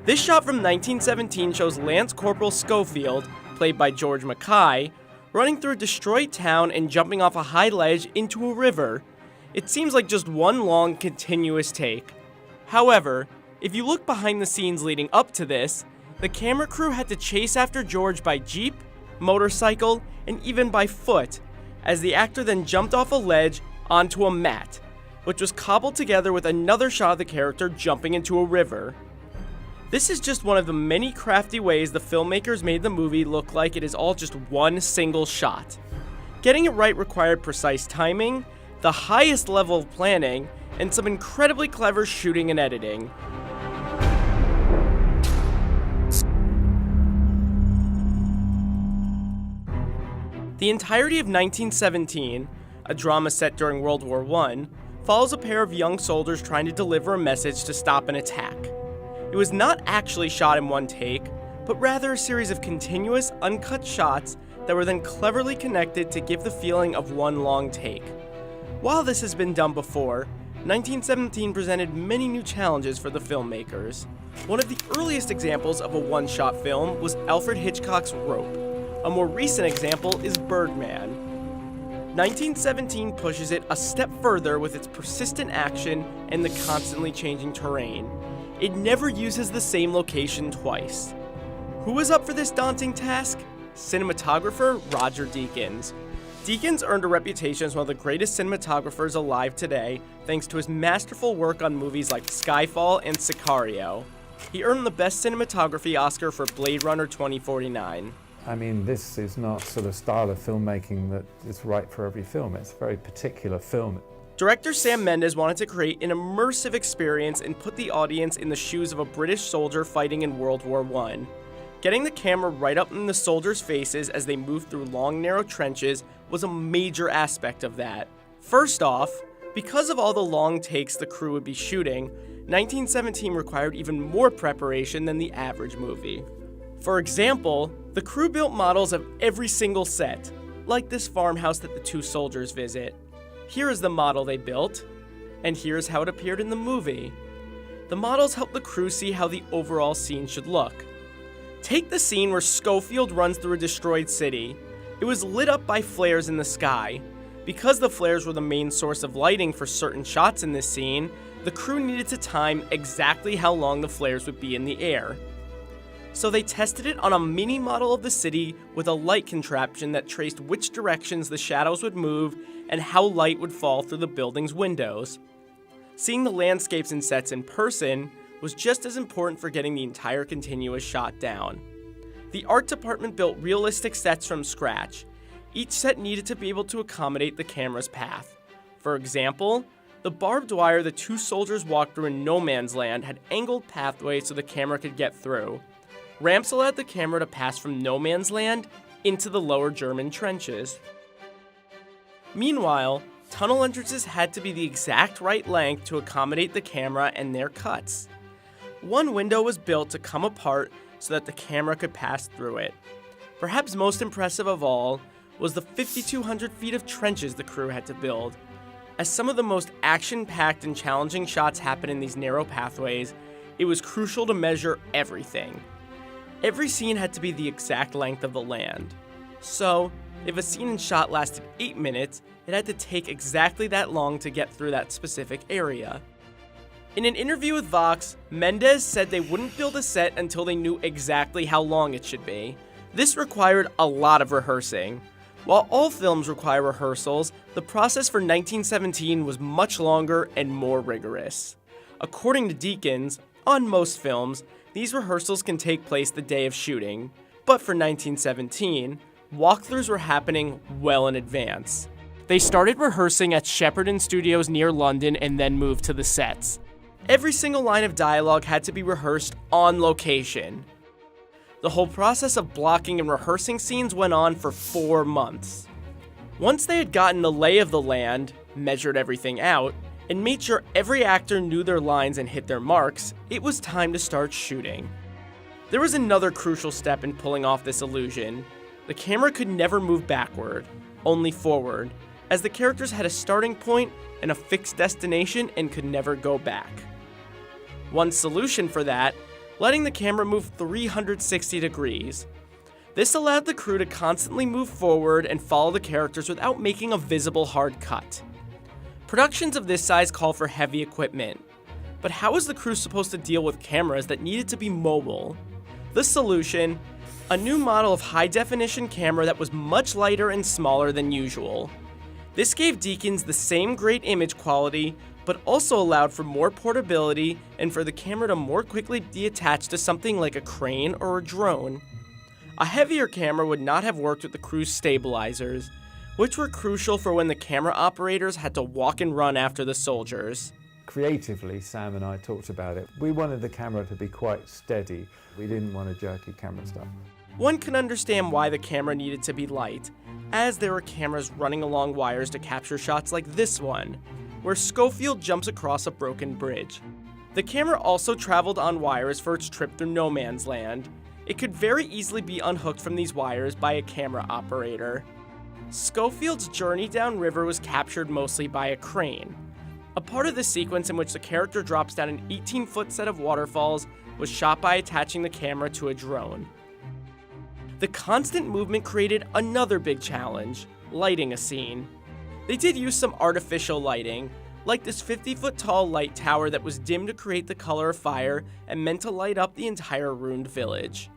This shot from 1917 shows Lance Corporal Schofield, played by George Mackay, running through a destroyed town and jumping off a high ledge into a river. It seems like just one long, continuous take. However, if you look behind the scenes leading up to this, the camera crew had to chase after George by jeep, motorcycle, and even by foot, as the actor then jumped off a ledge onto a mat, which was cobbled together with another shot of the character jumping into a river. This is just one of the many crafty ways the filmmakers made the movie look like it is all just one single shot. Getting it right required precise timing, the highest level of planning, and some incredibly clever shooting and editing. The entirety of 1917, a drama set during World War I, follows a pair of young soldiers trying to deliver a message to stop an attack. It was not actually shot in one take, but rather a series of continuous, uncut shots that were then cleverly connected to give the feeling of one long take. While this has been done before, 1917 presented many new challenges for the filmmakers. One of the earliest examples of a one-shot film was Alfred Hitchcock's Rope. A more recent example is Birdman. 1917 pushes it a step further with its persistent action and the constantly changing terrain. It never uses the same location twice. Who was up for this daunting task? Cinematographer Roger Deakins. Deakins earned a reputation as one of the greatest cinematographers alive today thanks to his masterful work on movies like Skyfall and Sicario. He earned the Best Cinematography Oscar for Blade Runner 2049. I mean, this is not sort of style of filmmaking that is right for every film. It's a very particular film. Director Sam Mendes wanted to create an immersive experience and put the audience in the shoes of a British soldier fighting in World War I. Getting the camera right up in the soldiers' faces as they moved through long, narrow trenches was a major aspect of that. First off, because of all the long takes the crew would be shooting, 1917 required even more preparation than the average movie. For example, the crew built models of every single set, like this farmhouse that the two soldiers visit. Here is the model they built, and here's how it appeared in the movie. The models help the crew see how the overall scene should look. Take the scene where Schofield runs through a destroyed city. It was lit up by flares in the sky. Because the flares were the main source of lighting for certain shots in this scene, the crew needed to time exactly how long the flares would be in the air. So they tested it on a mini model of the city with a light contraption that traced which directions the shadows would move and how light would fall through the building's windows. Seeing the landscapes and sets in person was just as important for getting the entire continuous shot down. The art department built realistic sets from scratch. Each set needed to be able to accommodate the camera's path. For example, the barbed wire the two soldiers walked through in no man's land had angled pathways so the camera could get through. Ramps allowed the camera to pass from no man's land into the lower German trenches. Meanwhile, tunnel entrances had to be the exact right length to accommodate the camera and their cuts. One window was built to come apart so that the camera could pass through it. Perhaps most impressive of all was the 5,200 feet of trenches the crew had to build. As some of the most action-packed and challenging shots happen in these narrow pathways, it was crucial to measure everything. Every scene had to be the exact length of the land. So, if a scene and shot lasted 8 minutes, it had to take exactly that long to get through that specific area. In an interview with Vox, Mendes said they wouldn't build a set until they knew exactly how long it should be. This required a lot of rehearsing. While all films require rehearsals, the process for 1917 was much longer and more rigorous. According to Deakins, on most films, these rehearsals can take place the day of shooting, but for 1917, walkthroughs were happening well in advance. They started rehearsing at Shepperton Studios near London and then moved to the sets. Every single line of dialogue had to be rehearsed on location. The whole process of blocking and rehearsing scenes went on for 4 months. Once they had gotten the lay of the land, measured everything out, and made sure every actor knew their lines and hit their marks, it was time to start shooting. There was another crucial step in pulling off this illusion. The camera could never move backward, only forward, as the characters had a starting point and a fixed destination and could never go back. One solution for that letting the camera move 360 degrees. This allowed the crew to constantly move forward and follow the characters without making a visible hard cut. Productions of this size call for heavy equipment, but how was the crew supposed to deal with cameras that needed to be mobile? The solution: a new model of high-definition camera that was much lighter and smaller than usual. This gave Deakins the same great image quality, but also allowed for more portability and for the camera to more quickly be attached to something like a crane or a drone. A heavier camera would not have worked with the crew's stabilizers, which were crucial for when the camera operators had to walk and run after the soldiers. Creatively, Sam and I talked about it. We wanted the camera to be quite steady. We didn't want a jerky camera stuff. One can understand why the camera needed to be light, as there were cameras running along wires to capture shots like this one, where Schofield jumps across a broken bridge. The camera also traveled on wires for its trip through no man's land. It could very easily be unhooked from these wires by a camera operator. Schofield's journey downriver was captured mostly by a crane. A part of the sequence in which the character drops down an 18-foot set of waterfalls was shot by attaching the camera to a drone. The constant movement created another big challenge: lighting a scene. They did use some artificial lighting, like this 50-foot tall light tower that was dimmed to create the color of fire and meant to light up the entire ruined village.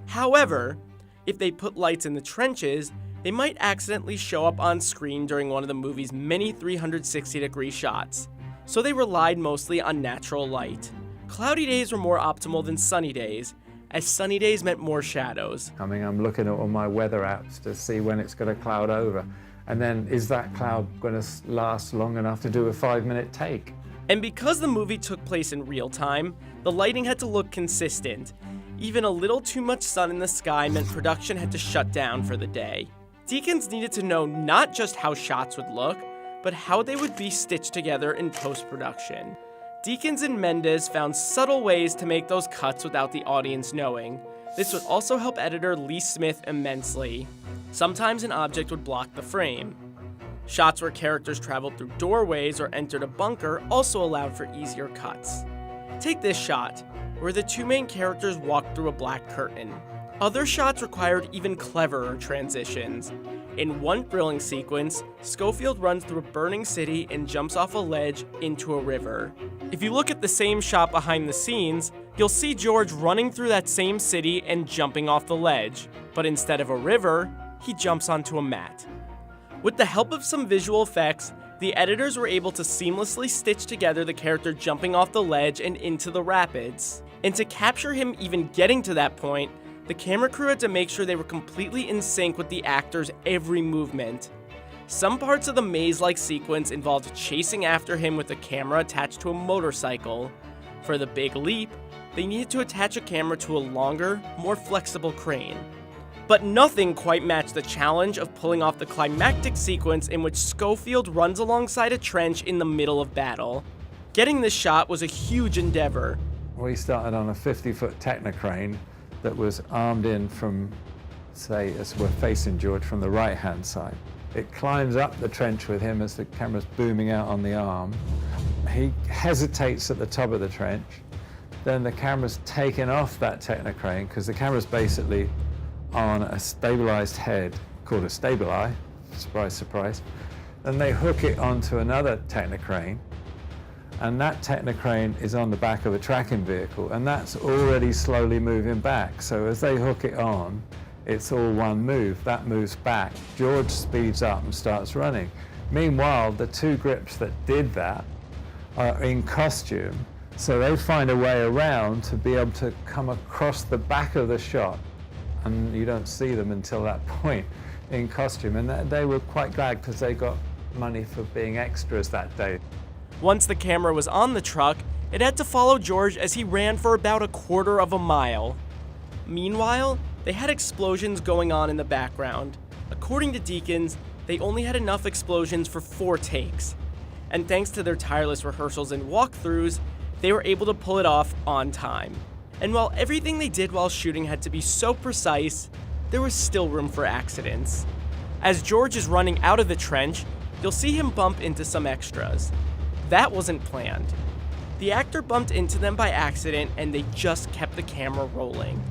However, if they put lights in the trenches, they might accidentally show up on screen during one of the movie's many 360-degree shots, so they relied mostly on natural light. Cloudy days were more optimal than sunny days, as sunny days meant more shadows. I'm looking at all my weather apps to see when it's going to cloud over. And then, is that cloud going to last long enough to do a 5-minute take? And because the movie took place in real time, the lighting had to look consistent. Even a little too much sun in the sky meant production had to shut down for the day. Deakins needed to know not just how shots would look, but how they would be stitched together in post-production. Deakins and Mendes found subtle ways to make those cuts without the audience knowing. This would also help editor Lee Smith immensely. Sometimes an object would block the frame. Shots where characters traveled through doorways or entered a bunker also allowed for easier cuts. Take this shot, where the two main characters walked through a black curtain. Other shots required even cleverer transitions. In one thrilling sequence, Schofield runs through a burning city and jumps off a ledge into a river. If you look at the same shot behind the scenes, you'll see George running through that same city and jumping off the ledge, but instead of a river, he jumps onto a mat. With the help of some visual effects, the editors were able to seamlessly stitch together the character jumping off the ledge and into the rapids. And to capture him even getting to that point, the camera crew had to make sure they were completely in sync with the actor's every movement. Some parts of the maze-like sequence involved chasing after him with a camera attached to a motorcycle. For the big leap, they needed to attach a camera to a longer, more flexible crane. But nothing quite matched the challenge of pulling off the climactic sequence in which Schofield runs alongside a trench in the middle of battle. Getting this shot was a huge endeavor. We started on a 50-foot Technocrane that was armed in from, say, as we're facing George, from the right-hand side. It climbs up the trench with him as the camera's booming out on the arm. He hesitates at the top of the trench. Then the camera's taken off that Technocrane because the camera's basically on a stabilized head called a stabili, surprise, surprise. Then they hook it onto another Technocrane, and that Technocrane is on the back of a tracking vehicle, and that's already slowly moving back. So as they hook it on, it's all one move. That moves back. George speeds up and starts running. Meanwhile, the two grips that did that are in costume, so they find a way around to be able to come across the back of the shot, and you don't see them until that point in costume. And they were quite glad because they got money for being extras that day. Once the camera was on the truck, it had to follow George as he ran for about a quarter of a mile. Meanwhile, they had explosions going on in the background. According to Deakins, they only had enough explosions for 4 takes. And thanks to their tireless rehearsals and walkthroughs, they were able to pull it off on time. And while everything they did while shooting had to be so precise, there was still room for accidents. As George is running out of the trench, you'll see him bump into some extras. That wasn't planned. The actor bumped into them by accident and they just kept the camera rolling.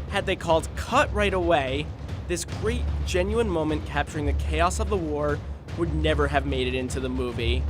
Had they called cut right away, this great, genuine moment capturing the chaos of the war would never have made it into the movie.